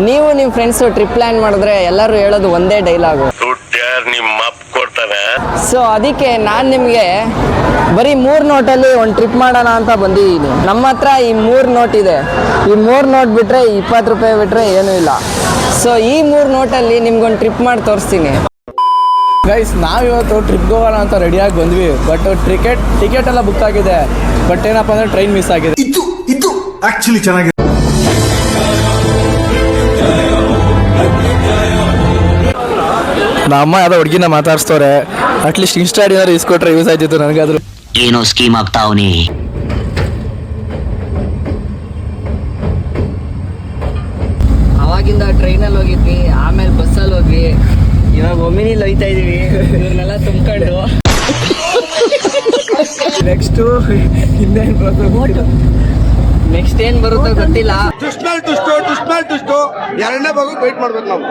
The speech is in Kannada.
ನೀವು ನಿಮ್ಮ ಫ್ರೆಂಡ್ಸು ಟ್ರಿಪ್ ಪ್ಲ್ಯಾನ್ ಮಾಡಿದ್ರೆ ಎಲ್ಲರೂ ಹೇಳೋದು ಒಂದೇ ಡೈಲಾಗು, ನಿಮ್ಮ ಅಪ್ಪ ಕೊಡ್ತಾನೆ. ಸೊ ಅದಕ್ಕೆ ನಾನು ನಿಮಗೆ ಬರೀ 3 ನೋಟಲ್ಲಿ ಒಂದು ಟ್ರಿಪ್ ಮಾಡೋಣ ಅಂತ ಬಂದಿದ್ದೀನಿ. ನಮ್ಮ ಹತ್ರ ಈ 3 ನೋಟ್ ಇದೆ. ಈ 3 ನೋಟ್ ಬಿಟ್ಟರೆ 20 ರೂಪಾಯಿ ಬಿಟ್ಟರೆ ಏನೂ ಇಲ್ಲ. ಸೊ ಈ 3 ನೋಟಲ್ಲಿ ನಿಮ್ಗೊಂದು ಟ್ರಿಪ್ ಮಾಡಿ ತೋರಿಸ್ತೀನಿ. ಗೈಸ್, ನಾವಿವತ್ತು ಟ್ರಿಪ್ಗೆ ಹೋಗೋಣ ಅಂತ ರೆಡಿಯಾಗಿ ಬಂದ್ವಿ. ಬಟ್ ಟಿಕೆಟ್ ಎಲ್ಲ ಬುಕ್ ಆಗಿದೆ. ಬಟ್ ಏನಪ್ಪ ಅಂದರೆ ಟ್ರೈನ್ ಮಿಸ್ ಆಗಿದೆ. ಇದು ಆಕ್ಚುಲಿ ಚೆನ್ನಾಗಿದೆ. ನಮ್ಮ ಅಮ್ಮ ಯಾವುದೋ ಹುಡುಗಿನ ಮಾತಾಡ್ಸ್ತವ್ರೆ. ಅಟ್ಲೀಸ್ಟ್ ಇನ್ಸ್ಟಾ ಏನಾದ್ರು ಇಸ್ಕೊಟ್ರೆ ಯೂಸ್ ಆಯ್ತಿತ್ತು ನನಗಾದ್ರು. ಏನೋ ಸ್ಕೀಮ್ ಆಗ್ತಾವನಿ. ಅವಾಗಿಂದ ಟ್ರೈನಲ್ಲಿ ಹೋಗಿದ್ವಿ, ಆಮೇಲೆ ಬಸ್ಸಲ್ಲಿ ಹೋದ್ವಿ, ಇವಾಗ ಒಮಿನಿಲಿ ಹೋಯ್ತಾ ಇದೀವಿ. ಇವ್ರನ್ನೆಲ್ಲ ತುಂಬ್ಕೊಂಡು ನೆಕ್ಸ್ಟು ಇನ್ನೇನು ಬರೋದು, ನೆಕ್ಸ್ಟ್ ಏನು ಬರುತ್ತೋ ಗೊತ್ತಿಲ್ಲ. ಟುಷ್ಟು ಎರಡನೇ ಭಾಗ ವೇಟ್ ಮಾಡ್ಬೇಕು ನಾವು.